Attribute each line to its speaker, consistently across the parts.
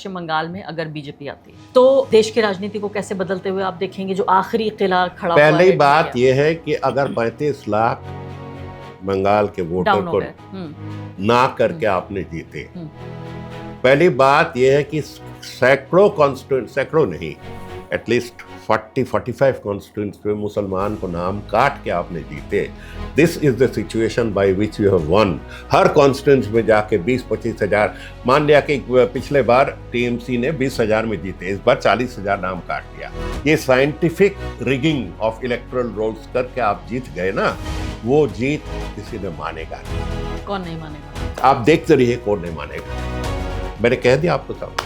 Speaker 1: पश्चिम बंगाल में अगर बीजेपी आती है तो देश की राजनीति को कैसे बदलते हुए आप देखेंगे? जो आखिरी किला खड़ा हुआ है,
Speaker 2: पहली बात यह है कि अगर 35 लाख बंगाल के वोटर को ना करके आपने जीते, पहली बात यह है कि सैकड़ों नहीं, एटलीस्ट 40-45 कॉन्स्टिट्यूंट्स में मुसलमान को नाम काट के आपने जीते। This is the situation by which you have one. Her constituents में जाके 20-25 हजार, मान लिया कि पिछले बार टीएमसी ने 20 हजार में जीते, इस बार 40 हजार नाम काट दिया। ये scientific rigging of electoral rolls करके आप जीत गए ना, वो जीत किसी ने मानेगा नहीं।
Speaker 1: कौन नहीं मानेगा?
Speaker 2: आप देखते रहिए कौन नहीं मानेगा। मैंने कह दिया आपको, सब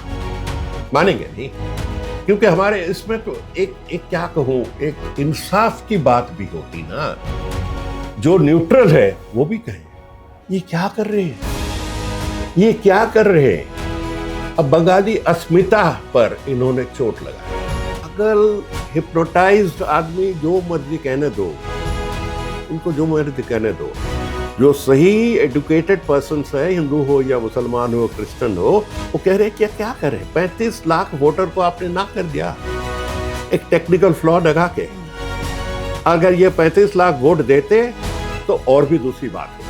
Speaker 2: मानेंगे नहीं, क्योंकि हमारे इसमें तो एक क्या कहूं, एक इंसाफ की बात भी होती ना। जो न्यूट्रल है वो भी कहे ये क्या कर रहे हैं, ये क्या कर रहे हैं। अब बंगाली अस्मिता पर इन्होंने चोट लगाई। अगर हिप्नोटाइज्ड आदमी जो मर्जी कहने दो, इनको जो मर्जी कहने दो, जो सही एजुकेटेड पर्सन्स है, हिंदू हो या मुसलमान हो, क्रिश्चियन हो, वो कह रहे हैं क्या करें। 35 लाख वोटर को आपने ना कर दिया एक टेक्निकल फ्लॉ लगा के। अगर ये 35 लाख वोट देते तो और भी दूसरी बात होती।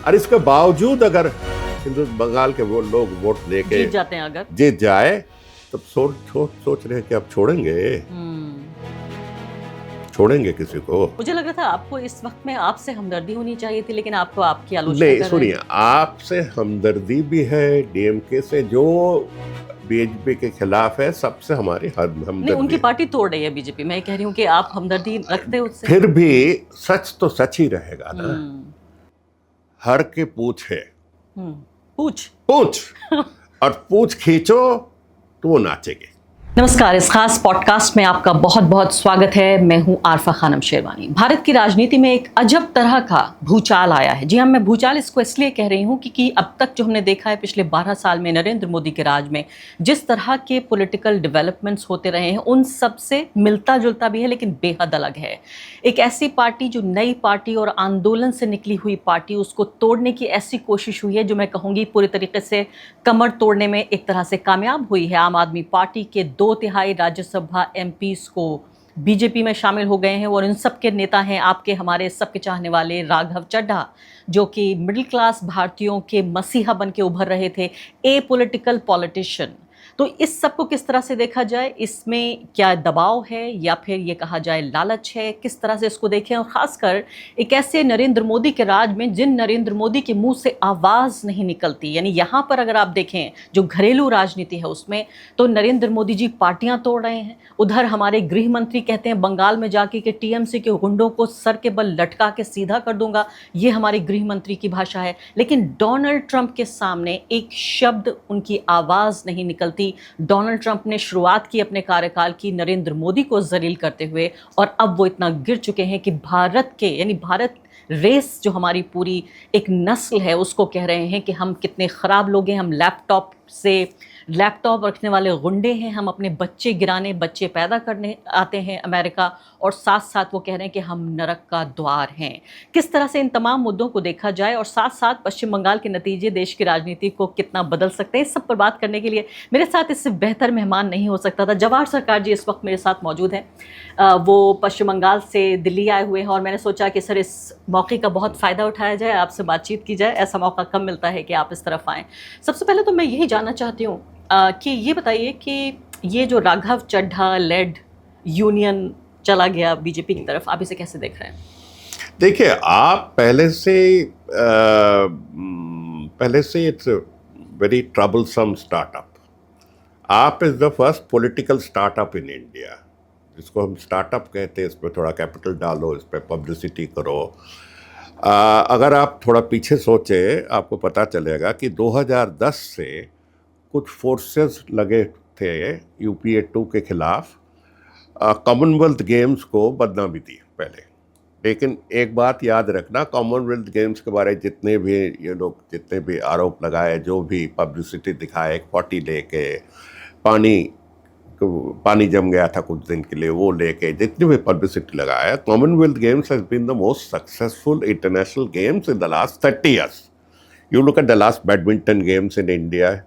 Speaker 2: और इसके बावजूद अगर हिंदू बंगाल के वो लोग वोट लेके
Speaker 1: जीत जाते हैं, अगर
Speaker 2: जीत जाए, तब सोच रहे हैं कि अब छोड़ेंगे किसी को।
Speaker 1: मुझे लग रहा था आपको इस वक्त में आपसे हमदर्दी होनी चाहिए थी, लेकिन आपको आपकी आलोचना
Speaker 2: नहीं, सुनिए, आपसे हमदर्दी भी है, डीएमके से जो बीजेपी के खिलाफ है, सबसे हमारी हमदर्दी।
Speaker 1: नहीं, उनकी पार्टी तोड़ रही है बीजेपी। मैं कह रही हूँ कि आप हमदर्दी रखते हो उससे।
Speaker 2: फिर भी सच तो सच ही रहेगा ना। हर के पूछ है,
Speaker 1: पूछ
Speaker 2: और पूछ खींचो तो वो नाचेंगे।
Speaker 1: नमस्कार, इस खास पॉडकास्ट में आपका बहुत बहुत स्वागत है। मैं हूं आरफा खानम शेरवानी। भारत की राजनीति में एक अजब तरह का भूचाल आया है। जी हाँ, मैं भूचाल इसको इसलिए कह रही हूं क्योंकि अब तक जो हमने देखा है पिछले 12 साल में नरेंद्र मोदी के राज में, जिस तरह के पॉलिटिकल डेवलपमेंट्स होते रहे हैं, उन सब से मिलता जुलता भी है, लेकिन बेहद अलग है। एक ऐसी पार्टी जो नई पार्टी और आंदोलन से निकली हुई पार्टी, उसको तोड़ने की ऐसी कोशिश हुई है जो मैं कहूँगी पूरी तरीके से कमर तोड़ने में एक तरह से कामयाब हुई है। आम आदमी पार्टी के 2/3 राज्यसभा एमपीज को बीजेपी में शामिल हो गए हैं और इन सब के नेता हैं आपके हमारे सबके चाहने वाले राघव चड्ढा, जो कि मिडिल क्लास भारतीयों के मसीहा बन के उभर रहे थे, ए पॉलिटिकल पॉलिटिशियन। तो इस सब को किस तरह से देखा जाए, इसमें क्या दबाव है या फिर ये कहा जाए लालच है, किस तरह से इसको देखें। और ख़ासकर एक ऐसे नरेंद्र मोदी के राज में जिन नरेंद्र मोदी के मुंह से आवाज़ नहीं निकलती, यानी यहाँ पर अगर आप देखें जो घरेलू राजनीति है उसमें, तो नरेंद्र मोदी जी पार्टियाँ तोड़ रहे हैं। उधर हमारे गृह मंत्री कहते हैं बंगाल में जाके कि टीएमसी के गुंडों को सर के बल लटका के सीधा कर दूंगा, ये हमारे गृह मंत्री की भाषा है। लेकिन डोनाल्ड ट्रंप के सामने एक शब्द उनकी आवाज़ नहीं निकलती। डोनाल्ड ट्रंप ने शुरुआत की अपने कार्यकाल की नरेंद्र मोदी को जलील करते हुए, और अब वो इतना गिर चुके हैं कि भारत रेस जो हमारी पूरी एक नस्ल है उसको कह रहे हैं कि हम कितने ख़राब लोग हैं, हम लैपटॉप रखने वाले गुंडे हैं, हम अपने बच्चे पैदा करने आते हैं अमेरिका, और साथ साथ वो कह रहे हैं कि हम नरक का द्वार हैं। किस तरह से इन तमाम मुद्दों को देखा जाए और साथ साथ पश्चिम बंगाल के नतीजे देश की राजनीति को कितना बदल सकते हैं, इस सब पर बात करने के लिए मेरे साथ इससे बेहतर मेहमान नहीं हो सकता था। जवाहर सरकार जी इस वक्त मेरे साथ मौजूद हैं। वो पश्चिम बंगाल से दिल्ली आए हुए हैं और मैंने सोचा कि सर इस मौके का बहुत फ़ायदा उठाया जाए, आपसे बातचीत की जाए। ऐसा मौका कम मिलता है कि आप इस तरफ आएँ। सबसे पहले तो मैं यही जानना चाहती हूँ कि ये बताइए कि ये जो राघव चड्ढा लेड यूनियन चला गया बीजेपी की तरफ, आप इसे कैसे देख रहे हैं?
Speaker 2: देखिए, आप पहले से इट्स वेरी ट्रबलसम स्टार्टअप। आप is the first political startup in India, जिसको हम स्टार्टअप कहते हैं। इस पर थोड़ा कैपिटल डालो, इस पर पब्लिसिटी करो। अगर आप थोड़ा पीछे सोचें, आपको पता चलेगा कि 2010 से कुछ फोर्सेस लगे थे यूपीए 2 के खिलाफ, कॉमनवेल्थ गेम्स को बदनामी दी पहले। लेकिन एक बात याद रखना, कॉमनवेल्थ गेम्स के बारे जितने भी आरोप लगाए, जो भी पब्लिसिटी दिखाए, 40 लेके पानी जम गया था कुछ दिन के लिए, वो लेके जितनी भी पब्लिसिटी लगाया, Commonwealth Games has been the most successful international games in the last 30 years. You look at the last badminton games in India,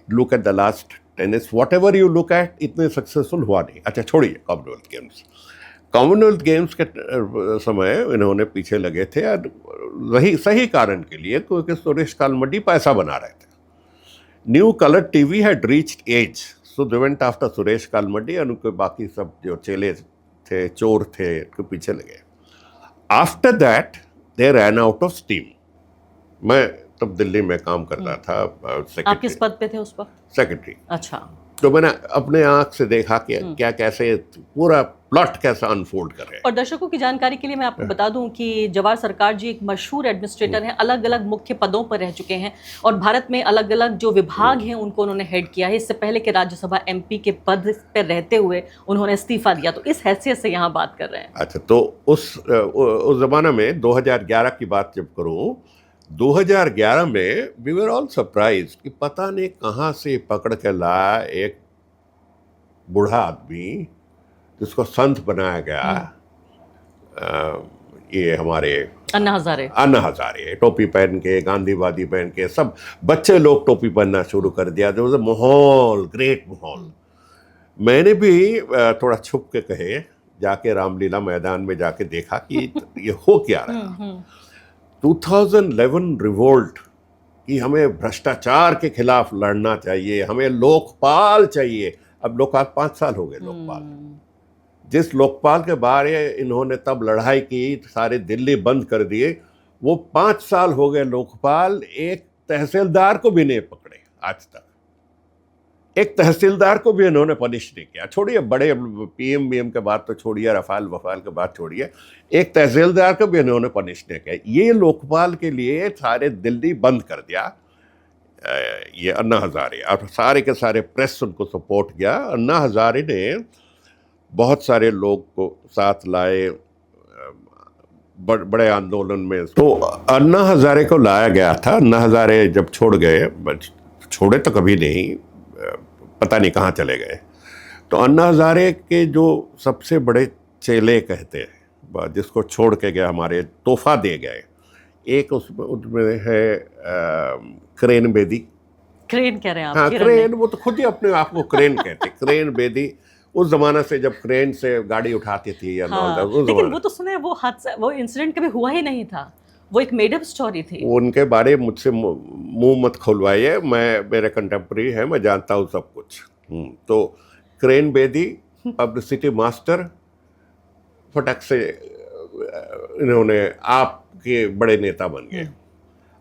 Speaker 2: look at the last tennis, what ever you look at, इतने successful हुआ नहीं। अच्छा छोड़िए Commonwealth games, Commonwealth games के समय इन्होंने पीछे लगे थे और वही सही कारण के लिए, क्योंकि सुरेश कालमड्डी पैसा बना रहे थे। New colour TV had reached age, so they went after Suresh Kalmadi, और उनके बाकी सब जो चेले थे, चोर थे, उनके पीछे लगे। After that they ran out of steam. मैं तब दिल्ली में काम करता था,
Speaker 1: आप किस पद पे थे उस वक्त?
Speaker 2: सेक्रेटरी।
Speaker 1: अच्छा।
Speaker 2: तो मैंने अपने आंख से देखा कि क्या कैसे पूरा प्लॉट कैसा अनफोल्ड कर रहे हैं।
Speaker 1: और दर्शकों की जानकारी के लिए मैं आपको बता दूं कि जवाहर सरकार जी एक मशहूर एडमिनिस्ट्रेटर हैं, अलग अलग मुख्य पदों पर रह चुके हैं और भारत में अलग अलग जो विभाग हैं उनको उन्होंने हेड किया है। इससे पहले कि राज्यसभा एमपी के पद पर रहते हुए उन्होंने इस्तीफा दिया, तो इस हैसियत से यहाँ बात कर रहे हैं।
Speaker 2: अच्छा, तो उस ज़माना में 2011 की बात जब करूँ, 2011 में वी वर ऑल सरप्राइज कि पता नहीं कहाँ से पकड़ के लाया एक बूढ़ा आदमी जिसको संत बनाया गया। ये हमारे
Speaker 1: अन्ना हजारे
Speaker 2: टोपी पहन के, गांधीवादी पहन के, सब बच्चे लोग टोपी पहनना शुरू कर दिया। जो माहौल, ग्रेट माहौल। मैंने भी थोड़ा छुप के कहे जाके रामलीला मैदान में जाके देखा कि ये हो क्या रहा है। 2011 रिवोल्ट कि हमें भ्रष्टाचार के खिलाफ लड़ना चाहिए, हमें लोकपाल चाहिए। अब लोकपाल 5 साल हो गए। लोकपाल, जिस लोकपाल के बारे इन्होंने तब लड़ाई की, सारे दिल्ली बंद कर दिए, वो 5 साल हो गए लोकपाल एक तहसीलदार को भी नहीं पकड़े आज तक। एक तहसीलदार को भी इन्होंने पनिश नहीं किया। छोड़िए बड़े पीएम के बाद तो छोड़िए, रफाल वफाल के बाद छोड़िए, एक तहसीलदार को भी इन्होंने पनिश नहीं किया। ये लोकपाल के लिए सारे दिल्ली बंद कर दिया ये अन्ना हजारे, और सारे के सारे प्रेस उनको सपोर्ट किया। अन्ना हजारे ने बहुत सारे लोग को साथ लाए बड़े आंदोलन में। तो अन्ना हजारे को लाया गया था। अन्ना हजारे जब छोड़ गए, छोड़े तो कभी नहीं, पता नहीं कहाँ चले गए। तो अन्ना हजारे के जो सबसे बड़े चेले कहते हैं, जिसको छोड़ के गए, हमारे तोहफा दे गए, एक उसमें है क्रेन बेदी।
Speaker 1: क्रेन कह रहे हैं आप?
Speaker 2: हाँ, क्रेन, वो तो खुद ही अपने आप को क्रेन कहते। क्रेन बेदी उस जमाने से जब क्रेन से गाड़ी उठाती थी या
Speaker 1: लेकिन वो तो सुने वो हादसा, वो इंसिडेंट कभी हुआ ही नहीं था, वो एक मेड अप स्टोरी थी।
Speaker 2: उनके बारे मुझसे मुंह मत खुलवाइए, मेरे कंटेम्प्रेरी है, मैं जानता हूँ सब कुछ। तो क्रेन बेदी पब्लिसिटी मास्टर, फटक से इन्होंने आपके बड़े नेता बन गए,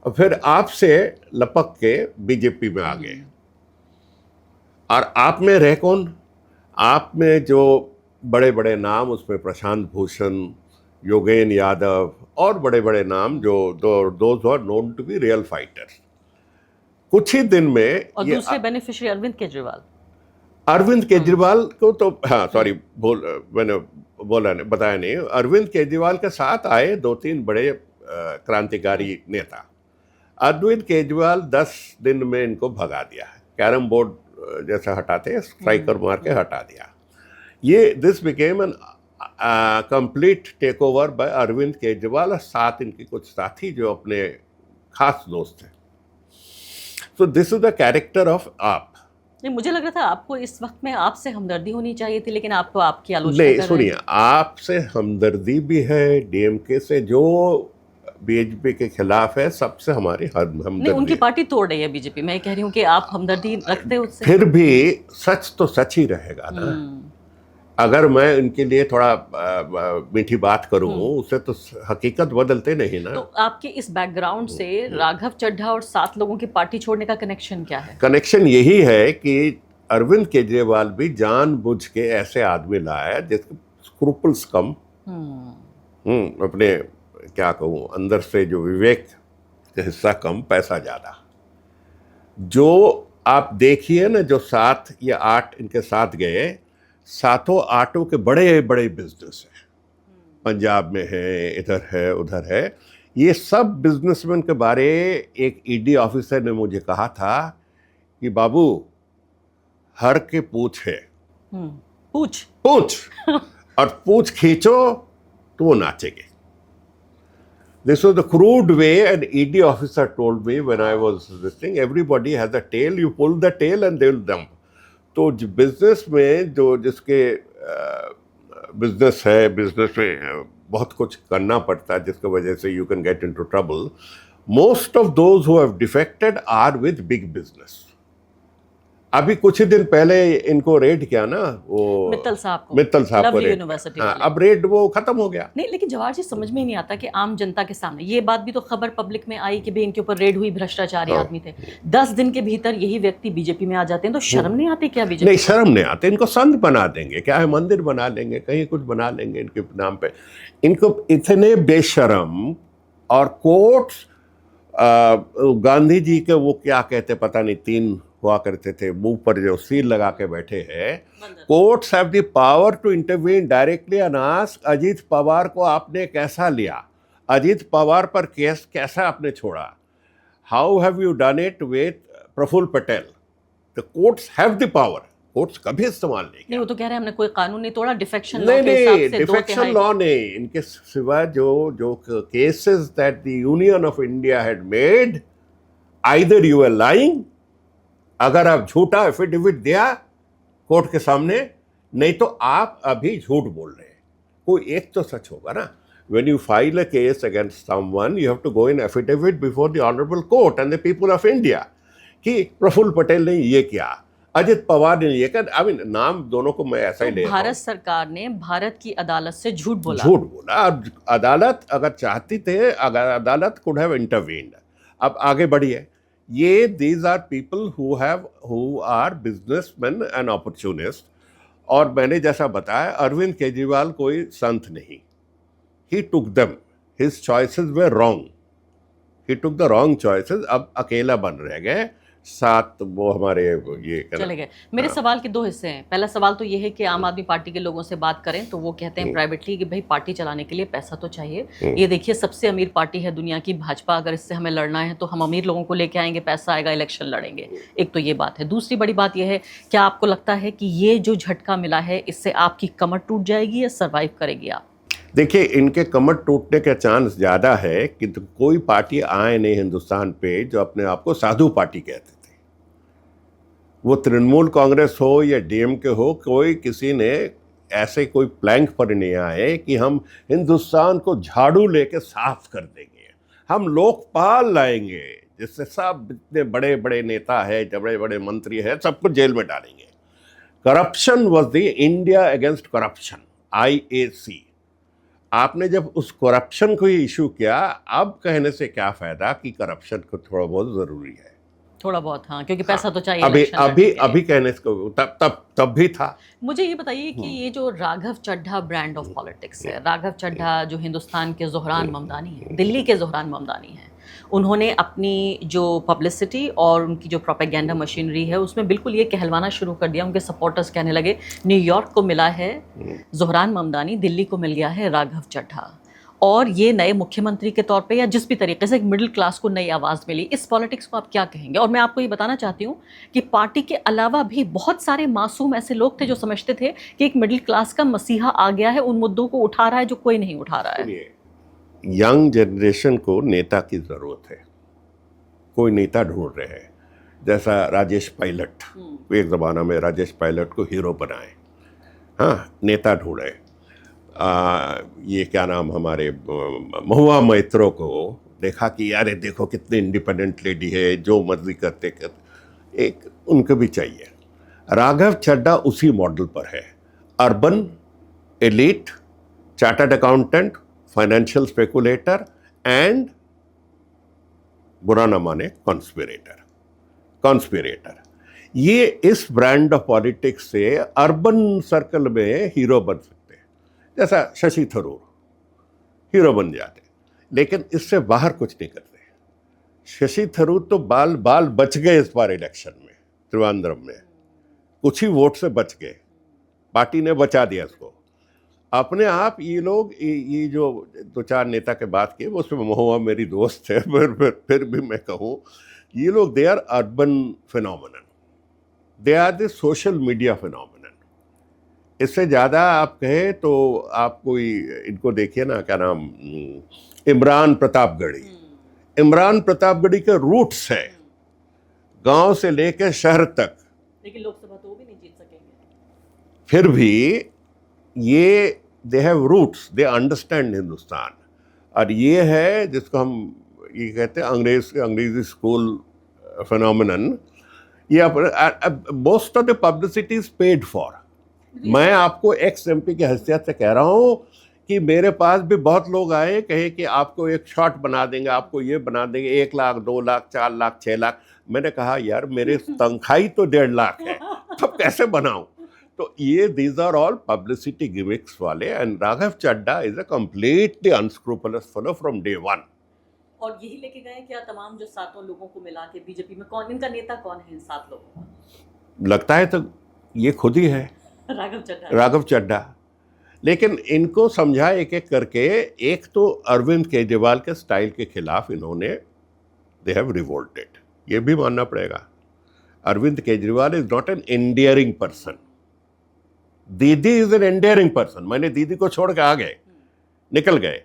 Speaker 2: और फिर आपसे लपक के बीजेपी में आ गए। और आप में रह कौन? आप में जो बड़े बड़े नाम, उसमें प्रशांत भूषण, योगेंद्र यादव और बड़े बड़े नाम जो those are known to be real fighters. कुछ ही दिन में,
Speaker 1: और दूसरे बेनिफिशियरी
Speaker 2: अरविंद केजरीवाल को तो, हाँ सॉरी, मैंने बताया नहीं, अरविंद केजरीवाल के साथ आए 2-3 बड़े क्रांतिकारी नेता। अरविंद केजरीवाल 10 दिन में इनको भगा दिया है। कैरम बोर्ड जैसा हटाते, स्ट्राइकर मार के हटा दिया। ये this became an complete take over by Arvind Kejriwal और साथ इनके कुछ साथी जो अपने खास दोस्त हैं। So this is the character of आप।
Speaker 1: नहीं, मुझे लग रहा था आपको इस वक्त में आपसे हमदर्दी होनी चाहिए थी, लेकिन आपको आपकी आलोचना
Speaker 2: नहीं, सुनिए, आपसे हमदर्दी भी है, डीएमके से जो बीजेपी के खिलाफ है, सबसे हमारी हमदर्दी।
Speaker 1: नहीं, उनकी पार्टी तोड़ रही है बीजेपी। मैं कह रही हूँ कि आप हमदर्दी रखते उससे।
Speaker 2: फिर भी सच तो सच ही रहेगा ना। अगर मैं उनके लिए थोड़ा मीठी बात करूं, उससे तो हकीकत बदलते नहीं ना।
Speaker 1: तो आपके इस बैकग्राउंड से राघव चड्ढा और 7 लोगों की पार्टी छोड़ने का कनेक्शन क्या है?
Speaker 2: कनेक्शन यही है कि अरविंद केजरीवाल भी जानबूझ के ऐसे आदमी लाया जिसके स्क्रूपल्स कम, अपने क्या कहूँ, अंदर से जो विवेक का हिस्सा कम, पैसा ज़्यादा। जो आप देखिए ना, जो 7 या 8 इनके साथ गए, 7 8 के बड़े बड़े बिजनेस हैं। पंजाब में है, इधर है, उधर है। ये सब बिजनेसमैन के बारे एक ईडी ऑफिसर ने मुझे कहा था कि बाबू, हर के पूछ है, पूछ और पूछ खींचो तो वो नाचेंगे। This was the crude way an ED officer told me when I was listening. Everybody has a tail. You pull the tail and they will dump. तो बिजनेस में जो जिसके बिजनेस है, बिजनेस में बहुत कुछ करना पड़ता है जिसकी वजह से you can get into trouble. Most of those who have defected are with big business. अभी कुछ ही दिन पहले इनको रेड किया ना, वो
Speaker 1: मित्तल साहब को
Speaker 2: रेड.
Speaker 1: यूनिवर्सिटी.
Speaker 2: हाँ, अब रेड वो खत्म हो गया.
Speaker 1: नहीं, लेकिन जवाहर जी समझ में ही नहीं आता कि आम जनता के सामने ये बात भी तो खबर पब्लिक में आई कि भाई इनके ऊपर रेड हुई, भ्रष्टाचारी आदमी थे. 10 दिन के भीतर यही व्यक्ति बीजेपी में आ जाते हैं, तो शर्म नहीं आती क्या बीजेपी?
Speaker 2: नहीं, शर्म नहीं आती. इनको संत बना देंगे, क्या है, मंदिर बना लेंगे, कहीं कुछ बना लेंगे इनके नाम पे. इनको इतने बेशरम. और कोर्ट्स, गांधी जी के वो क्या कहते पता नहीं, 3 हुआ करते थे, मुंह पर जो सील लगा के बैठे हैं. Courts have the power to intervene directly and ask Ajit Pawar को आपने कैसा लिया, अजीत पवार पर केस कैसा आपने छोड़ा, how have you done it with Praful Patel. The courts have the power. Courts कभी इस्तेमाल नहीं किया.
Speaker 1: नहीं, वो तो कह रहे हैं हमने कोई कानून नहीं तोड़ा, डिफेक्शन लॉ
Speaker 2: नहीं
Speaker 1: के हिसाब
Speaker 2: नहीं,
Speaker 1: से
Speaker 2: डिफेक्शन लॉ नहीं. इनके सिवा जो cases that the union of India had made, either you are lying, अगर आप झूठा एफिडेविट दिया कोर्ट के सामने, नहीं तो आप अभी झूठ बोल रहे हैं. कोई एक तो सच होगा ना. When you file a case against someone, you have to go in affidavit before the honorable court and the people of India कि प्रफुल्ल पटेल ने ये किया, अजित पवार ने ये किया. आई मीन नाम दोनों को मैं ऐसा ही ले.
Speaker 1: भारत सरकार ने भारत की अदालत से झूठ बोला.
Speaker 2: अब अदालत अगर चाहती थे, अगर अदालत could have intervened. अब आगे बढ़िए. ये these are people who are businessmen and opportunists. और मैंने जैसा बताया, अरविंद केजरीवाल कोई संत नहीं. He took them. His choices were wrong. He took the wrong choices. अब अकेला बन रह गए. 7 वो हमारे ये
Speaker 1: चले गए. मेरे सवाल के 2 हिस्से हैं. पहला सवाल तो ये है कि आम आदमी पार्टी के लोगों से बात करें तो वो कहते हैं प्राइवेटली कि भाई पार्टी चलाने के लिए पैसा तो चाहिए. ये देखिए, सबसे अमीर पार्टी है दुनिया की भाजपा. अगर इससे हमें लड़ना है तो हम अमीर लोगों को लेके आएंगे, पैसा आएगा, इलेक्शन लड़ेंगे. एक तो ये बात है. दूसरी बड़ी बात ये है, क्या आपको लगता है कि ये जो झटका मिला है इससे आपकी कमर टूट जाएगी या सर्वाइव करेगी आप?
Speaker 2: देखिए, इनके कमर टूटने के चांस ज़्यादा है कि तो कोई पार्टी आए नहीं हिंदुस्तान पे जो अपने आप को साधु पार्टी कहते थे. वो तृणमूल कांग्रेस हो या डीएमके हो, कोई किसी ने ऐसे कोई प्लैंक पर नहीं आए कि हम हिंदुस्तान को झाड़ू लेके साफ कर देंगे, हम लोकपाल लाएंगे जिससे सब जितने बड़े बड़े नेता है, बड़े बड़े मंत्री हैं, सबको जेल में डालेंगे. Corruption was the India against corruption, IAC. आपने जब उस करप्शन को ही इशू किया, अब कहने से क्या फायदा कि करप्शन को थोड़ा बहुत जरूरी है.
Speaker 1: थोड़ा बहुत, हाँ, क्योंकि पैसा तो चाहिए.
Speaker 2: अभी कहने को तब भी था.
Speaker 1: मुझे ये बताइए कि ये जो Raghav Chadha brand of politics है, राघव चड्ढा जो हिंदुस्तान के ज़ोहरान ममदानी हैं, दिल्ली के ज़ोहरान ममदानी हैं, उन्होंने अपनी जो पब्लिसिटी और उनकी जो प्रोपेगेंडा मशीनरी है उसमें बिल्कुल ये कहलवाना शुरू कर दिया. उनके सपोर्टर्स कहने लगे न्यूयॉर्क को मिला है ज़ोहरान ममदानी, दिल्ली को मिल गया है राघव चड्ढा, और ये नए मुख्यमंत्री के तौर पे या जिस भी तरीके से एक मिडिल क्लास को नई आवाज़ मिली. इस पॉलिटिक्स को आप क्या कहेंगे? और मैं आपको ये बताना चाहती हूँ कि पार्टी के अलावा भी बहुत सारे मासूम ऐसे लोग थे जो समझते थे कि एक मिडिल क्लास का मसीहा आ गया है, उन मुद्दों को उठा रहा है जो कोई नहीं उठा रहा है.
Speaker 2: यंग जनरेशन को नेता की ज़रूरत है. कोई नेता ढूंढ रहे हैं, जैसा राजेश पायलट. एक ज़माना में राजेश पायलट को हीरो बनाए. हाँ, नेता ढूंढे. ये क्या नाम, हमारे महुआ मैत्रों को देखा कि यार देखो कितनी इंडिपेंडेंट लेडी है, जो मर्जी करते एक उनको भी चाहिए. राघव चड्ढा उसी मॉडल पर है. Urban elite, chartered accountant, financial speculator and बुरा न माने कॉन्स्पिरेटर. ये इस ब्रांड ऑफ पॉलिटिक्स से अर्बन सर्कल में हीरो बन सकते हैं. जैसा शशि थरूर हीरो बन जाते, लेकिन इससे बाहर कुछ नहीं करते. शशि थरूर तो बाल बच गए इस बार इलेक्शन में. त्रिवेंद्रम में कुछ ही वोट से बच गए, पार्टी ने बचा दिया इसको. अपने आप ये लोग ये जो 2-4 नेता के बात किए, उसमें महुआ मेरी दोस्त है, फिर भी मैं कहूँ ये लोग they are urban phenomenon, they are the social media phenomenon. इससे ज़्यादा आप कहें तो आप कोई इनको देखिए ना, क्या नाम, इमरान प्रतापगढ़ी। इमरान प्रतापगढ़ी के रूट्स है गांव से लेकर शहर तक,
Speaker 1: लेकिन लोकसभा तो वो भी नहीं जीत सकेंगे।
Speaker 2: फिर भी ये they have roots, they understand Hindustan. और ये है जिसको हम ये कहते हैं अंग्रेजी स्कूल फिनोमिनन। ये most of the publicity is paid for. मैं आपको एक्स एमपी की हैसियत से कह रहा हूँ कि मेरे पास भी बहुत लोग आए, कहे कि आपको एक शॉट बना देंगे, आपको ये बना देंगे, 1 लाख 2 लाख 4 लाख 6 लाख। मैंने कहा यार मेरे तनख्वाही तो 1.5 लाख है, तब कैसे बनाऊं? तो ये these are all publicity gimmicks वाले। And Raghav Chadha is a completely unscrupulous fellow from day one.
Speaker 1: और यही लेके गए क्या तमाम जो 7 लोगों को मिला के बीजेपी में? कौन इनका नेता कौन है इन 7 लोगों का?
Speaker 2: लगता है तो ये खुद ही है, राघव चड्ढा। लेकिन इनको समझा एक एक करके। एक तो अरविंद केजरीवाल के स्टाइल के खिलाफ इन्होंने दे हैव रिवोल्टेड, ये भी मानना पड़ेगा। Arvind Kejriwal is not an endearing person, Didi is an endearing person. मैंने दीदी को छोड़ के आ गए, निकल गए,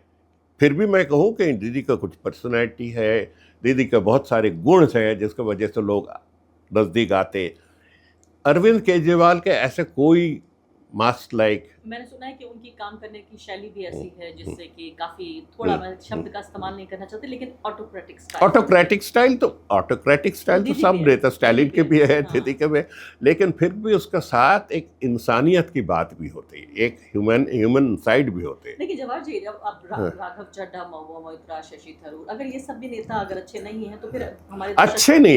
Speaker 2: फिर भी मैं कहूँ कि दीदी का कुछ पर्सनैलिटी है, दीदी के बहुत सारे गुण हैं जिसकी वजह से लोग नज़दीक आते। अरविंद केजरीवाल के ऐसे कोई मास्ट लाइक,
Speaker 1: मैंने सुना है कि उनकी काम करने की शैली भी ऐसी है जिससे कि काफी, थोड़ा मैं शब्द का इस्तेमाल नहीं करना चाहती, लेकिन ऑटोक्रेटिक स्टाइल
Speaker 2: तो सब रहता, स्टालिन के भी है, दीदी के भी, लेकिन फिर भी उसके साथ एक इंसानियत की बात भी होती है, एक ह्यूमन साइड भी होते हैं।
Speaker 1: लेकिन जवाहर जी, अब राघव चड्ढा, महुआ मोइत्रा, शशि थरूर, अगर ये सब भी नेता अगर अच्छे नहीं हैं तो फिर हमारे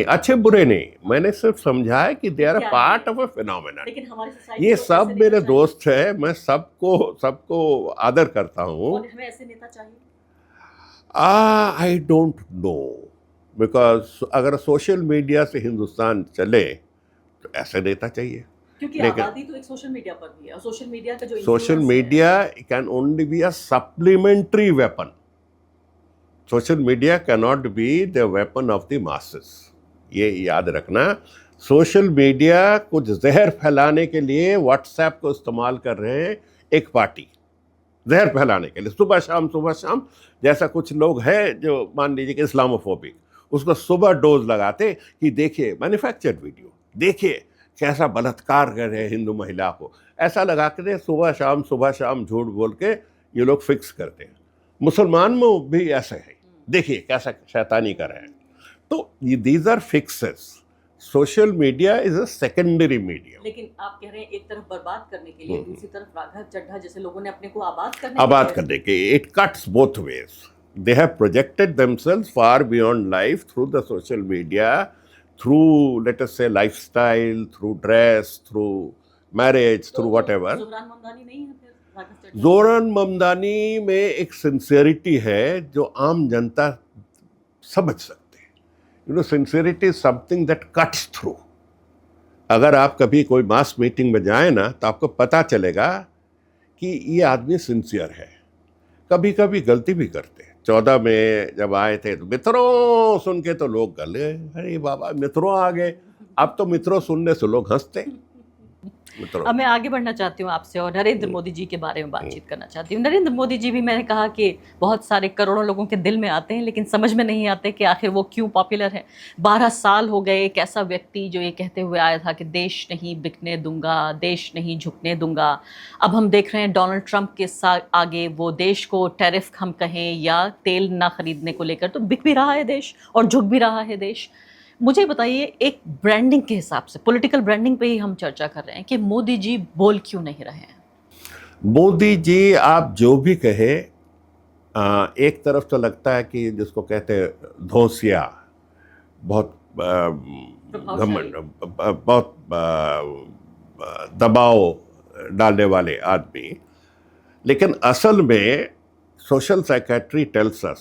Speaker 2: अच्छे बुरे नहीं, मैंने सिर्फ समझा है कि they are a part of a phenomena.
Speaker 1: लेकिन हमारी सोसाइटी
Speaker 2: ये सब मेरे दोस्त है, मैं सबको आदर करता हूँ।
Speaker 1: हमें ऐसे नेता चाहिए?
Speaker 2: आई डोंट नो, बिकॉज अगर सोशल मीडिया से हिंदुस्तान चले तो ऐसे नेता चाहिए।
Speaker 1: क्योंकि आबादी तो एक सोशल मीडिया पर भी है, और सोशल मीडिया का जो
Speaker 2: social media can only be a supplementary weapon. Social media can not be the weapon of the masses, ये याद रखना। सोशल मीडिया कुछ जहर फैलाने के लिए व्हाट्सएप को इस्तेमाल कर रहे हैं, एक पार्टी जहर फैलाने के लिए, सुबह शाम। जैसा कुछ लोग हैं जो मान लीजिए कि इस्लामोफोबिक, उसको सुबह डोज लगाते कि देखिए मैन्युफैक्चर्ड वीडियो, देखिए कैसा बलात्कार कर रहे हैं हिंदू महिला को, ऐसा लगा के सुबह शाम झूठ बोल के ये लोग फिक्स करते हैं। मुसलमान में भी ऐसा है, देखिए कैसा शैतानी कर रहे हैं। तो ये these are fixes. Social media is a secondary media.
Speaker 1: लेकिन आप कह रहे हैं एक तरफ बर्बाद करने के लिए, दूसरी तरफ राघव चड्ढा जैसे लोगों ने अपने को आबाद करने के,
Speaker 2: it cuts both ways. They have projected themselves far beyond life through the social media, through let us say lifestyle, through dress, through marriage, through whatever.
Speaker 1: Zohran Mamdani नहीं है फिर राघव चड्ढा?
Speaker 2: जोरान ममदानी में एक सिंसियरिटी है जो आम जनता समझ सकते। Sincerity is something that cuts through. अगर आप कभी कोई मास मीटिंग में जाए ना तो आपको पता चलेगा कि ये आदमी सिंसियर है। कभी कभी गलती भी करते हैं। 14 में जब आए थे तो मित्रों सुन के तो लोग गले, अरे बाबा मित्रों आ गए। अब तो मित्रों सुनने से लोग हंसते।
Speaker 1: अब मैं आगे बढ़ना चाहती हूँ आपसे और नरेंद्र मोदी जी के बारे में बातचीत करना चाहती हूँ। नरेंद्र मोदी जी भी, मैंने कहा कि बहुत सारे करोड़ों लोगों के दिल में आते हैं, लेकिन समझ में नहीं आते कि आखिर वो क्यों पॉपुलर है। 12 साल हो गए एक ऐसा व्यक्ति जो ये कहते हुए आया था कि देश नहीं बिकने दूंगा, देश नहीं झुकने दूंगा। अब हम देख रहे हैं डोनाल्ड ट्रंप के साथ आगे वो देश को टैरिफ हम कहें या तेल ना खरीदने को लेकर तो बिक भी रहा है देश और झुक भी रहा है देश। मुझे बताइए, एक ब्रांडिंग के हिसाब से, पॉलिटिकल ब्रांडिंग पे ही हम चर्चा कर रहे हैं कि मोदी जी बोल क्यों नहीं रहे हैं?
Speaker 2: मोदी जी आप जो भी कहे, एक तरफ तो लगता है कि जिसको कहते हैं धौंसिया, बहुत घमंड, बहुत दबाव डालने वाले आदमी, लेकिन असल में social psychiatry tells us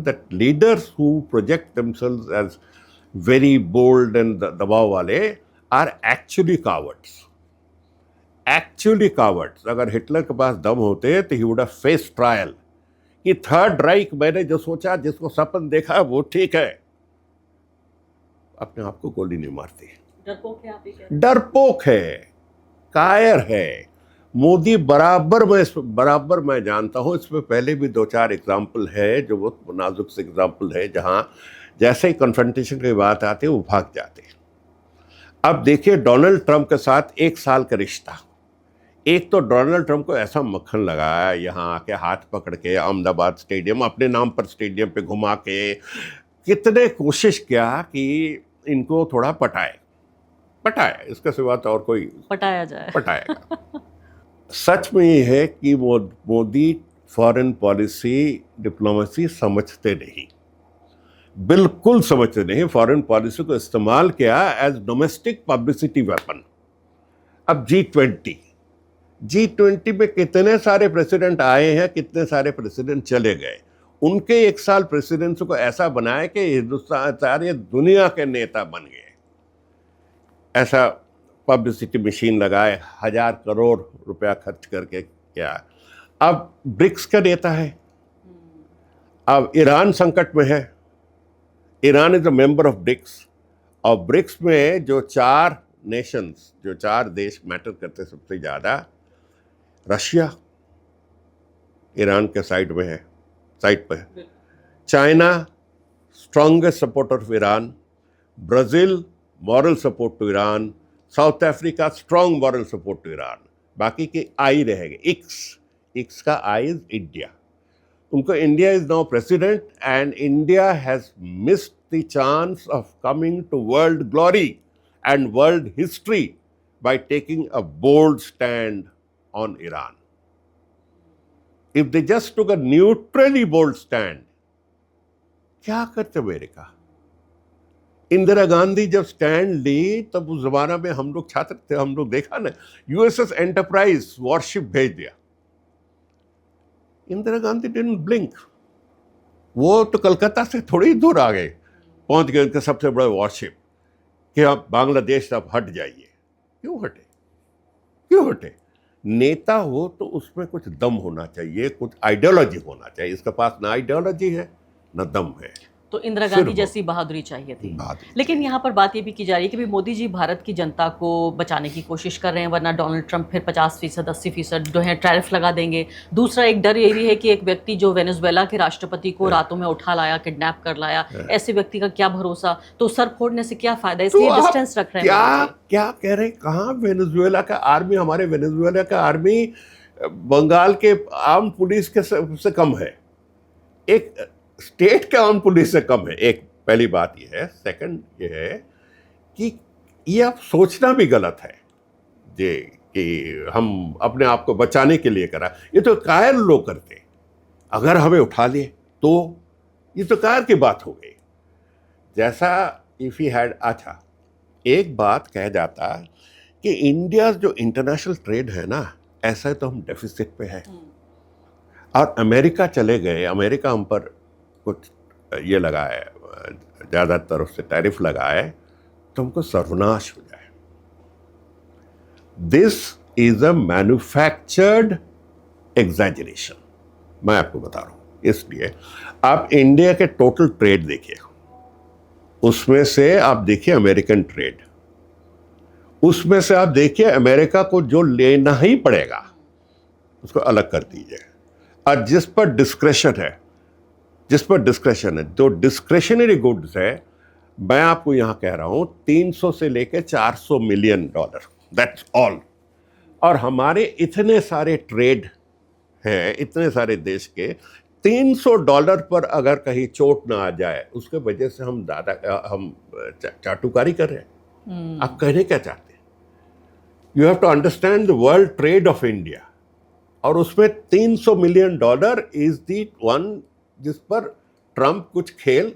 Speaker 2: that leaders who project themselves as very bold and दबाव वाले are actually cowards. अगर हिटलर के पास दम होते तो he would have faced trial कि थर्ड राइक मैंने जो सोचा, जिसको सपन देखा वो ठीक है, अपने आप को गोली नहीं मारती।
Speaker 1: डरपोक है, आप ही कह रहे हैं।
Speaker 2: डरपोक है। कायर है। मोदी बराबर मैं जानता हूं, इसमें पहले भी 2-4 एग्जाम्पल है जो बहुत नाजुक से एग्जाम्पल है, जहां जैसे ही कन्फ्रंटेशन की बात आती है वो भाग जाते हैं। अब देखिए डोनाल्ड ट्रंप के साथ 1 साल का रिश्ता। एक तो डोनाल्ड ट्रंप को ऐसा मक्खन लगाया, यहाँ आके हाथ पकड़ के अहमदाबाद स्टेडियम अपने नाम पर स्टेडियम पे घुमा के, कितने कोशिश किया कि इनको थोड़ा पटाए, इसके सिवा तो और कोई पटाएगा। सच में ये है कि मोदी फॉरेन पॉलिसी डिप्लोमेसी समझते नहीं, बिल्कुल समझते नहीं। फॉरेन पॉलिसी को इस्तेमाल किया एज डोमेस्टिक पब्लिसिटी वेपन। अब G20 में कितने सारे प्रेसिडेंट आए हैं, कितने सारे प्रेसिडेंट चले गए। उनके 1 साल प्रेसिडेंसी को ऐसा बनाया कि हिंदुस्तान सारे दुनिया के नेता बन गए। ऐसा पब्लिसिटी मशीन लगाए, 1000 करोड़ रुपया खर्च करके क्या। अब ब्रिक्स का नेता है, अब ईरान संकट में है। Iran is a member of BRICS, और ब्रिक्स में जो 4 नेशंस, जो 4 देश मैटर करते सबसे ज़्यादा, रशिया ईरान के साइड पे है, China strongest supporter of Iran, Brazil moral support to Iran, South Africa strong moral support to Iran. बाकी के आई रहेंगे। इक्स का आई इज इंडिया। उनको India is now president, and India has missed the chance of coming to world glory and world history by taking a bold stand on Iran. If they just took a neutrally bold stand, क्या करते America? Indira Gandhi जब stand ली तब उस जमाना में हम लोग छात्र थे, हम लोग देखा ना, यूएसएस एंटरप्राइज वॉरशिप भेज दिया। Indira Gandhi didn't blink. वो तो कलकत्ता से थोड़ी दूर आ गए, पहुंच गए उनके सबसे बड़े वॉरशिप कि आप बांग्लादेश आप हट जाइए। क्यों हटे? नेता हो तो उसमें कुछ दम होना चाहिए, कुछ आइडियोलॉजी होना चाहिए। इसके पास ना आइडियोलॉजी है ना दम है।
Speaker 1: तो इंदिरा गांधी जैसी बहादुरी चाहिए थी। लेकिन यहाँ पर बात ये भी की जा रही है कि भी मोदी जी भारत की जनता को बचाने की कोशिश कर रहे हैं, वरना डोनाल्ड ट्रंप फिर 50%, 80% जो है टैरिफ लगा देंगे। दूसरा एक डर ये भी है कि एक व्यक्ति जो वेनेजुएला के राष्ट्रपति को रातों में उठा लाया, किडनैप कर लाया, ऐसे व्यक्ति का क्या भरोसा, तो सर फोड़ने से क्या फायदा, इसलिए डिस्टेंस रख रहे हैं।
Speaker 2: क्या कह रहे हैं? कहाँ वेनेजुएला का आर्मी, हमारे वेनेजुएला का आर्मी बंगाल के आर्म पुलिस के से कम है, एक स्टेट के आर्म पुलिस से कम है। एक पहली बात ये है। सेकंड ये है कि ये आप सोचना भी गलत है कि हम अपने आप को बचाने के लिए करा। ये तो कायर लोग करते, अगर हमें उठा लिए तो ये तो कायर की बात हो गई। जैसा इफ ही हैड, अच्छा एक बात कह जाता कि इंडिया जो इंटरनेशनल ट्रेड है ना, ऐसा तो हम डेफिसिट पे है, और अमेरिका चले गए, अमेरिका हम पर कुछ ये लगाए, ज़्यादातर उससे टैरिफ लगाए, तो हमको सर्वनाश हो जाए। This is a manufactured exaggeration, मैं आपको बता रहा हूँ। इसलिए आप इंडिया के टोटल ट्रेड देखिए, उसमें से आप देखिए अमेरिकन ट्रेड, उसमें से आप देखिए अमेरिका को जो लेना ही पड़ेगा उसको अलग कर दीजिए, और जिस पर डिस्क्रेशन है, जो डिस्क्रेशनरी गुड्स है, मैं आपको यहां कह रहा हूं 300 से लेकर $400 मिलियन, दैट्स ऑल। और हमारे इतने सारे ट्रेड हैं, इतने सारे देश के, $300 पर अगर कहीं चोट ना आ जाए, उसके वजह से हम चाटुकारी कर रहे हैं। आप कहने क्या चाहते हैं? You have to understand the world trade of India, और उसमें $300 मिलियन इज दी वन जिस पर ट्रंप कुछ खेल,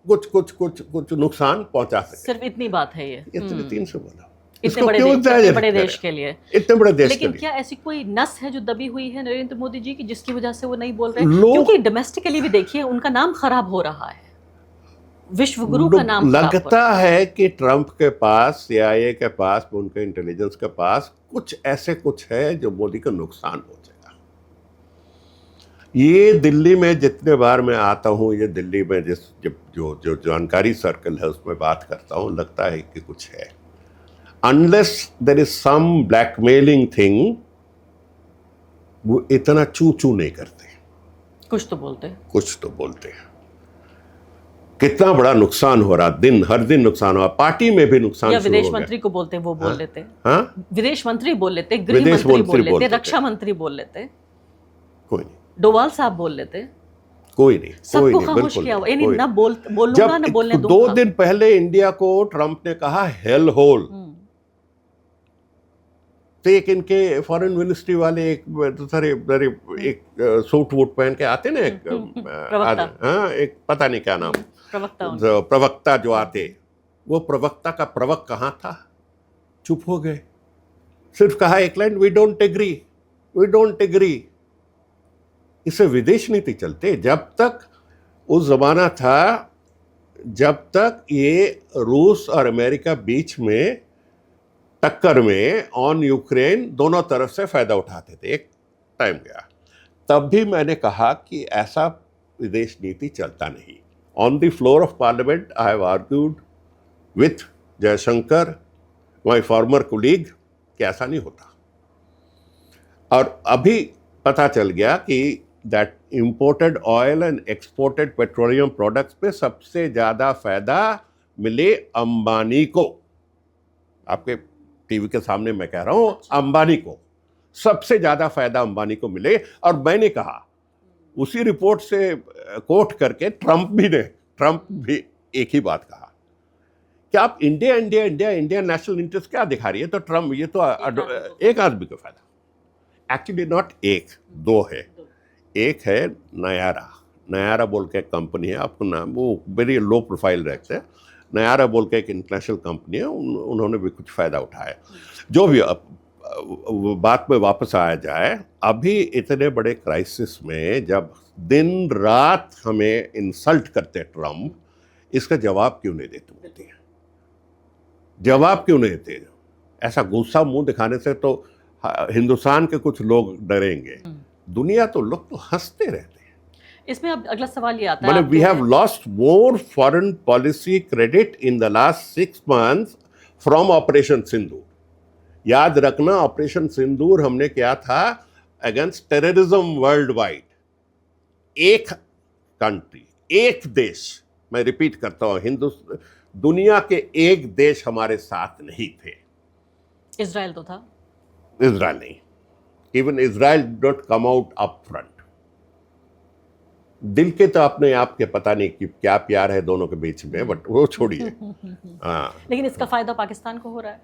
Speaker 2: कुछ नुकसान पहुंचा सके।
Speaker 1: सिर्फ इतनी बात है ये,
Speaker 2: इतने 300 बोला,
Speaker 1: इतने बड़े देश के लिए,
Speaker 2: इतने बड़े देश
Speaker 1: लेकिन
Speaker 2: के लिए।
Speaker 1: क्या ऐसी कोई नस है जो दबी हुई है नरेंद्र मोदी जी की, जिसकी वजह से वो नहीं बोल रहे? क्योंकि डोमेस्टिकली भी देखिए उनका नाम खराब हो रहा है, विश्व गुरु का नाम
Speaker 2: लगता है कि ट्रंप के पास, CIA के पास, उनके इंटेलिजेंस के पास कुछ है जो मोदी का नुकसान हो जाएगा। ये दिल्ली में जितने बार मैं आता हूँ, ये दिल्ली में जो जानकारी सर्कल है उसमें बात करता हूँ, लगता है कि कुछ है। Unless there is some blackmailing thing, वो इतना चू चू नहीं करते।
Speaker 1: कुछ तो बोलते हैं।
Speaker 2: कुछ तो बोलते हैं। कितना बड़ा नुकसान हो रहा, दिन हर दिन नुकसान हुआ, पार्टी में भी नुकसान
Speaker 1: या
Speaker 2: शुरू
Speaker 1: विदेश
Speaker 2: हो गया।
Speaker 1: मंत्री को बोलते वो बोल लेते,
Speaker 2: हाँ,
Speaker 1: विदेश मंत्री बोल लेते, गृह
Speaker 2: विदेश
Speaker 1: मंत्री
Speaker 2: मंत्री
Speaker 1: बोल लेते,
Speaker 2: बोलते
Speaker 1: रक्षा मंत्री बोल लेते,
Speaker 2: कोई नहीं,
Speaker 1: डोवाल साहब बोल लेते,
Speaker 2: कोई नहीं, कोई
Speaker 1: सबको
Speaker 2: नहीं,
Speaker 1: खामोश
Speaker 2: बिल्कुल
Speaker 1: किया हुआ,
Speaker 2: नहीं,
Speaker 1: यानी
Speaker 2: कोई
Speaker 1: ना
Speaker 2: नहीं।
Speaker 1: बोलूंगा ना
Speaker 2: जब
Speaker 1: बोलने
Speaker 2: 2
Speaker 1: दूंगा।
Speaker 2: दिन पहले इंडिया को ट्रंप ने कहा हेल होल, तो एक इनके फॉरेन मिनिस्ट्री वाले एक दूसरे एक सूट वूट पहन के आते ना, एक हाँ, एक पता नहीं क्या नाम, प्रवक्ता जो आते, वो प्रवक्ता का प्रवक्ता कहाँ था? चुप हो गए, सिर्फ कहा एक line, we don't agree, we don't agree. इससे विदेश नीति चलते। जब तक उस जमाना था जब तक ये रूस और अमेरिका बीच में टक्कर में ऑन यूक्रेन दोनों तरफ से फायदा उठाते थे, एक टाइम गया, तब भी मैंने कहा कि ऐसा विदेश नीति चलता नहीं। On the floor of parliament I have argued with Jaishankar, my farmer colleague, कि ऐसा नहीं होता। और अभी पता चल गया कि that imported oil and exported petroleum products पे सबसे ज़्यादा फायदा मिले अंबानी को। आपके टीवी के सामने मैं कह रहा हूँ, अंबानी को सबसे ज़्यादा फायदा अंबानी को मिले। और मैंने कहा, उसी रिपोर्ट से कोट करके ट्रंप भी एक ही बात कहा कि आप India India India India national interest क्या दिखा रही है। तो ट्रंप, ये तो एक आदमी को फायदा, एक्चुअली नॉट एक, 2 है। एक है नयारा बोल के एक कंपनी है, आपको नाम, वो वेरी लो प्रोफाइल रखते हैं। नयारा बोल के एक इंटरनेशनल कंपनी है, उन्होंने भी कुछ फ़ायदा उठाया। जो भी बात में वापस आया जाए, अभी इतने बड़े क्राइसिस में जब दिन रात हमें इंसल्ट करते ट्रम्प, इसका जवाब क्यों नहीं देते बोलते हैं? जवाब क्यों नहीं देते? ऐसा गुस्सा मुंह दिखाने से तो हिंदुस्तान के कुछ लोग डरेंगे, दुनिया तो लोग तो हंसते रहते हैं।
Speaker 1: इसमें अब अगला सवाल ये आता है,
Speaker 2: मतलब we have lost more foreign policy credit in the last 6 months from operation Sindoor. याद रखना, ऑपरेशन सिंदूर हमने किया था अगेंस्ट टेररिज्म वर्ल्ड वाइड। एक कंट्री, एक देश, मैं रिपीट करता हूं, दुनिया के एक देश हमारे साथ नहीं थे।
Speaker 1: इजराइल तो था,
Speaker 2: इजराइल नहीं, even Israel don't come out up front. दिल के तो अपने आप के पता नहीं कि क्या प्यार है दोनों के बीच में, बट वो छोड़िए। हाँ,
Speaker 1: लेकिन इसका फायदा पाकिस्तान को हो रहा है।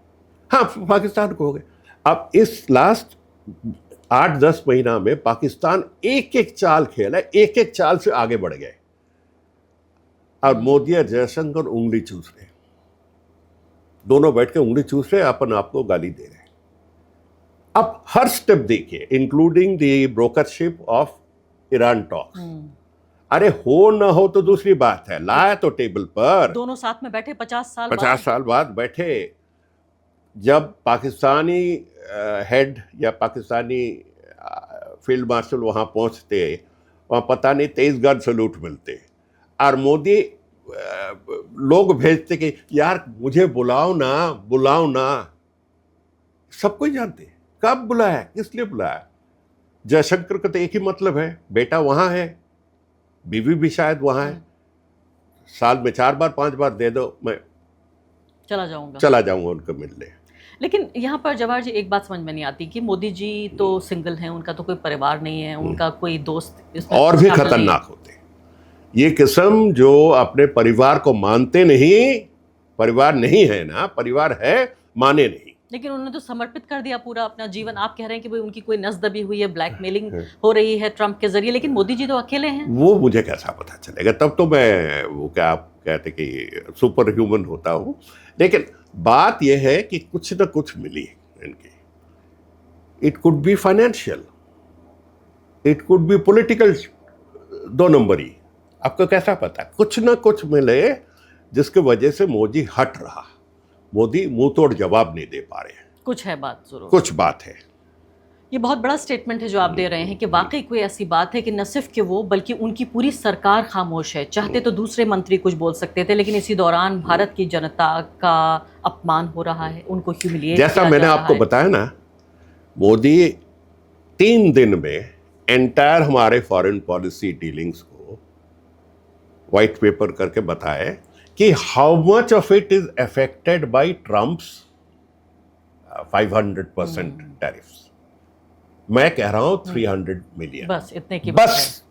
Speaker 2: हाँ, पाकिस्तान को हो गया। अब इस लास्ट 8-10 महीना में पाकिस्तान एक एक चाल खेला, एक एक चाल से आगे बढ़ गए, और मोदी और जयशंकर उंगली चूस रहे, दोनों बैठ के उंगली चूस रहे, अपन आपको गाली दे रहे। अब हर स्टेप देखिए, including the brokership of Iran talks. अरे हो ना हो तो दूसरी बात है, लाया तो टेबल पर,
Speaker 1: दोनों साथ में बैठे 50
Speaker 2: साल बाद बैठे। जब पाकिस्तानी हेड या पाकिस्तानी फील्ड मार्शल वहाँ पहुँचते, वहाँ पता नहीं 23 गन सैल्यूट मिलते, और मोदी लोग भेजते कि यार मुझे बुलाओ ना। सब कोई जानते कब बुलाया, किस लिए बुलाया। जयशंकर का तो एक ही मतलब है, बेटा वहाँ है, बीवी भी शायद वहाँ है, साल में 4 बार 5 बार दे दो, मैं चला जाऊंगा उनको मिलने।
Speaker 1: लेकिन यहाँ पर जवाहर जी, एक बात समझ में नहीं आती कि मोदी जी तो सिंगल हैं, उनका तो कोई परिवार नहीं है, उनका कोई दोस्त इसमें
Speaker 2: और भी खतरनाक होते ये किस्म जो अपने परिवार को मानते नहीं। परिवार नहीं है ना, परिवार है, माने नहीं।
Speaker 1: लेकिन उन्होंने तो समर्पित कर दिया पूरा अपना जीवन। आप कह रहे हैं कि भाई उनकी कोई नस दबी हुई है, ब्लैकमेलिंग हो रही है ट्रंप के जरिए, लेकिन मोदी जी तो अकेले हैं। वो
Speaker 2: मुझे कैसा पता चलेगा, तब तो मैं वो क्या आप कहते कि सुपर ह्यूमन होता हूँ। लेकिन बात यह है कि कुछ न कुछ मिली इनकी। It could be financial, it could be political, 2 नंबरी। आपको कैसा पता? कुछ न कुछ मिले जिसके वजह से मोदी हट रहा। मोदी मुंह तोड़ जवाब नहीं दे पा रहे हैं।
Speaker 1: कुछ है बात जरूर,
Speaker 2: कुछ बात है।
Speaker 1: ये बहुत बड़ा स्टेटमेंट है जो आप दे रहे हैं कि वाकई कोई ऐसी बात है कि न सिर्फ कि वो बल्कि उनकी पूरी सरकार खामोश है। चाहते तो दूसरे मंत्री कुछ बोल सकते थे, लेकिन इसी दौरान भारत की जनता का अपमान हो रहा है, उनको ह्यूमिलिएट
Speaker 2: जैसा
Speaker 1: किया
Speaker 2: मैंने
Speaker 1: जा
Speaker 2: आपको
Speaker 1: रहा है।
Speaker 2: बताया ना, मोदी 3 दिन में एंटायर हमारे फॉरेन पॉलिसी डीलिंग्स को व्हाइट पेपर करके बताए कि how much of it is affected by Trump's 500% tariffs. मैं कह रहा हूं 300 मिलियन,
Speaker 1: बस इतने की बात है।
Speaker 2: बस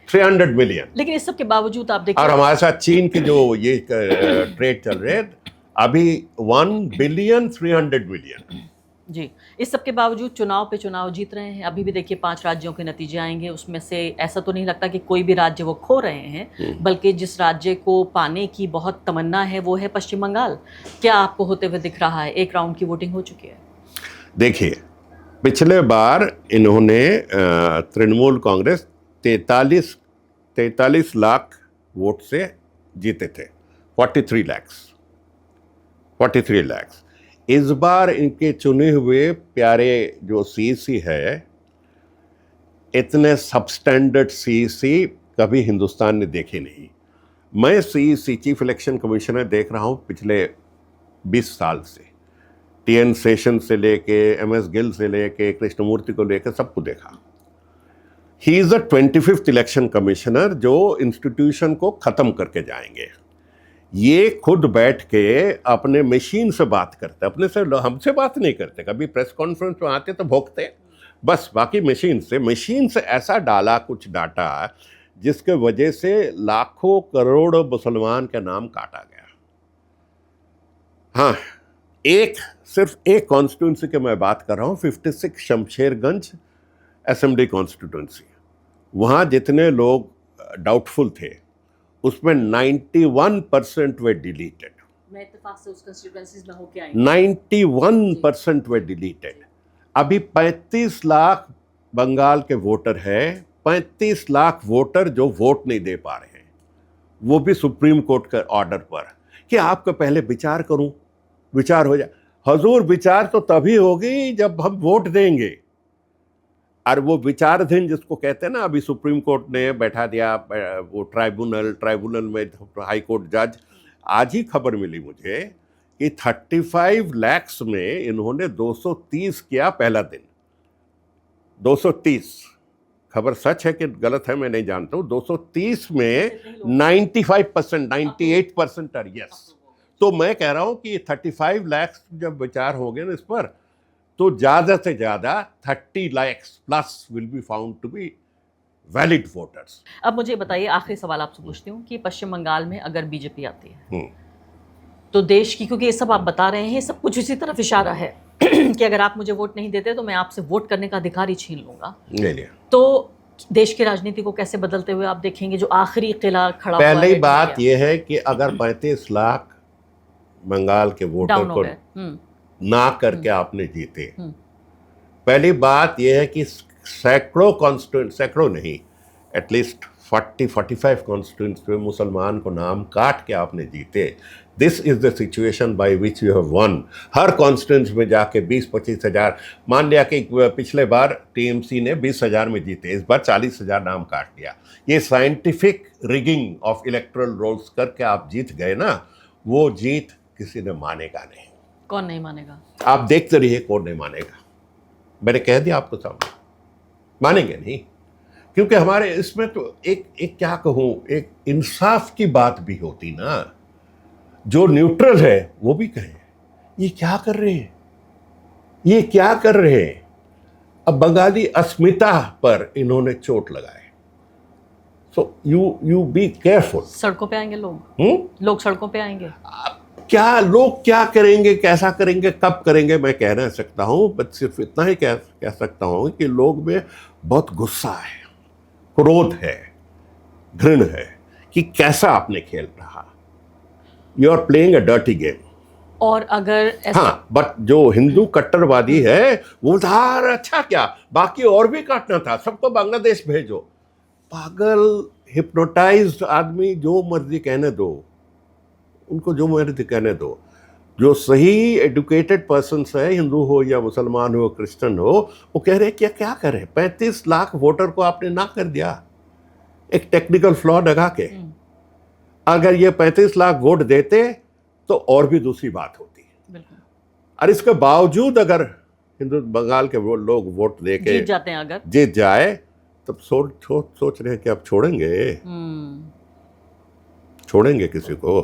Speaker 2: 300 मिलियन।
Speaker 1: लेकिन इस सब के बावजूद आप देखिए,
Speaker 2: और हमारे साथ चीन की जो ये ट्रेड चल रहे हैं अभी 1 बिलियन 300 मिलियन।
Speaker 1: जी, इस सब के बावजूद चुनाव पे चुनाव जीत रहे हैं। अभी भी देखिए 5 राज्यों के नतीजे आएंगे, उसमें से ऐसा तो नहीं लगता कि कोई भी राज्य वो खो रहे हैं, बल्कि जिस राज्य को पाने की बहुत तमन्ना है वो है पश्चिम बंगाल। क्या आपको होते हुए दिख रहा है? 1 राउंड की वोटिंग हो चुकी है।
Speaker 2: देखिए, पिछले बार इन्होंने तृणमूल कांग्रेस 43 लाख वोट से जीते थे, 43 लाख। इस बार इनके चुने हुए प्यारे जो सीईसी है, इतने सबस्टैंडर्ड सीईसी कभी हिंदुस्तान ने देखे नहीं। मैं सीईसी चीफ इलेक्शन कमिश्नर देख रहा हूं पिछले 20 साल से, टीएन सेशन से लेके एमएस गिल से लेके कृष्णमूर्ति को लेकर सबको देखा। He is the 25th election commissioner जो इंस्टीट्यूशन को खत्म करके जाएंगे। ये खुद बैठ के अपने मशीन से बात करते, अपने से हमसे बात नहीं करते। कभी प्रेस कॉन्फ्रेंस में आते तो भोंकते, बस बाकी मशीन से ऐसा डाला कुछ डाटा जिसके वजह से लाखों करोड़ मुसलमान का नाम काटा गया। हाँ, सिर्फ एक कॉन्स्टिट्यूंसी की मैं बात कर रहा हूँ, 56 शमशेरगंज असेंबली कॉन्स्टिट्यूंसी। वहाँ जितने लोग डाउटफुल थे उसमें 91% वे डिलीटेड।
Speaker 1: मैं इत्तेफाक से उस कंस्टिट्यूएंसीज में होके आई।
Speaker 2: 91% वे डिलीटेड। अभी 35 लाख बंगाल के वोटर है, 35 लाख वोटर जो वोट नहीं दे पा रहे हैं, वो भी सुप्रीम कोर्ट के ऑर्डर पर कि आपको पहले विचार करूं, विचार हो जाए। हजूर, विचार तो तभी होगी जब हम वोट देंगे। और वो विचाराधीन जिसको कहते हैं ना, अभी सुप्रीम कोर्ट ने बैठा दिया वो ट्राइब्यूनल में हाई कोर्ट जज। आज ही खबर मिली मुझे कि 35 लाख में इन्होंने 230 किया पहला दिन। 230, खबर सच है कि गलत है मैं नहीं जानता हूँ। 230 में 95%, 98% आर यस। तो मैं कह रहा हूं कि 35 लाख जब विचार हो गए ना इस पर, तो ज्यादा से ज्यादा 30 lakh plus will be found to be valid voters.
Speaker 1: अब मुझे बताइए, आखिरी सवाल आपसे पूछती हूँ कि पश्चिम बंगाल में अगर बीजेपी आती है तो देश की, क्योंकि ये सब आप बता रहे हैं सब कुछ इसी तरफ इशारा है कि अगर आप मुझे वोट नहीं देते तो मैं आपसे वोट करने का अधिकार ही छीन लूंगा। तो देश की राजनीति को कैसे बदलते हुए आप देखेंगे? जो आखिरी किला खड़ा हुआ है,
Speaker 2: पहली बात यह है कि अगर 35 लाख बंगाल के वोटर को ना करके आपने जीते, पहली बात यह है कि सैकड़ों नहीं, एटलीस्ट 40-45 कॉन्स्टिट्यूंसी में मुसलमान को नाम काट के आपने जीते। This is the situation by which you have one. Her constituency में जाके 20-25 हज़ार, मान लिया कि पिछले बार टीएमसी ने 20 हज़ार में जीते, इस बार 40 हज़ार नाम काट लिया। ये scientific rigging of electoral rolls करके आप जीत गए ना, वो जीत किसी ने मानेगा नहीं।
Speaker 1: कौन नहीं मानेगा? आप
Speaker 2: देखते रहिए, कौन नहीं मानेगा। मैंने कह दिया आपको सामने, मानेंगे नहीं। क्योंकि हमारे इसमें तो एक क्या कहूं, एक इंसाफ की बात भी होती ना। जो न्यूट्रल है वो भी कहे ये क्या कर रहे हैं, ये क्या कर रहे हैं। अब बंगाली अस्मिता पर इन्होंने चोट लगाए। So you be careful.
Speaker 1: सड़कों पे आएंगे लोग सड़कों पे आएंगे।
Speaker 2: क्या लोग क्या करेंगे, कैसा करेंगे, कब करेंगे, मैं कह नहीं सकता हूं, बस सिर्फ इतना ही कह सकता हूं कि लोग में बहुत गुस्सा है, क्रोध है, घृण है कि कैसा आपने खेल रहा। You are playing a dirty game.
Speaker 1: और अगर
Speaker 2: हाँ, बट जो हिंदू कट्टरवादी है वो था, अच्छा क्या बाकी और भी काटना था, सबको बांग्लादेश भेजो। पागल हिप्नोटाइज्ड आदमी, जो मर्जी कहने दो उनको, जो मर्जी कहने दो। जो सही एडुकेटेड पर्सन है, हिंदू हो या मुसलमान हो क्रिश्चियन हो, वो कह रहे हैं क्या क्या करें, 35 लाख वोटर को आपने ना कर दिया एक टेक्निकल फ्लॉ लगा के। अगर ये 35 लाख वोट देते तो और भी दूसरी बात होती है। और इसके बावजूद अगर हिंदू बंगाल के वो लोग वोट दे के
Speaker 1: जीत जाते हैं, अगर
Speaker 2: जीत जाए, तब सोच रहे हैं कि अब छोड़ेंगे किसी को।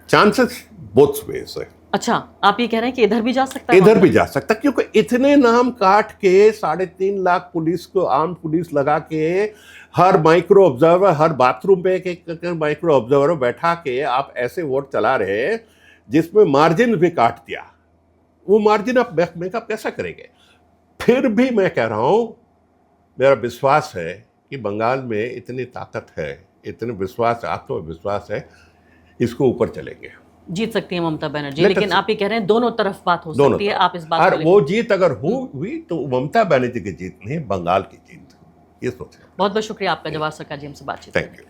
Speaker 2: चांसेस बोथ वेज है।
Speaker 1: अच्छा, आप ये कह रहे हैं कि इधर भी जा सकता है?
Speaker 2: इधर भी जा सकता, क्योंकि इतने नाम काट के 3.5 लाख पुलिस को, आर्म पुलिस लगा के, हर माइक्रो ऑब्जर्वर, हर बाथरूम पे एक माइक्रो ऑब्जर्वर बैठा के आप ऐसे वोट चला रहे हैं जिसमें मार्जिन भी काट दिया। वो मार्जिन आप मेकअप कैसा करेंगे? फिर भी मैं कह रहा हूं, मेरा विश्वास है कि बंगाल में इतनी ताकत है, इतने विश्वास, आत्मविश्वास है, इसको ऊपर चलेंगे।
Speaker 1: जीत सकती है ममता बनर्जी, लेकिन आप ये कह रहे हैं दोनों तरफ बात हो सकती है। आप इस बात
Speaker 2: और वो जीत अगर हुई तो ममता बनर्जी की जीत नहीं, बंगाल की जीत, ये सोचना।
Speaker 1: बहुत बहुत शुक्रिया आपका जवाब सरकार जी, हमसे बातचीत।
Speaker 2: Thank you.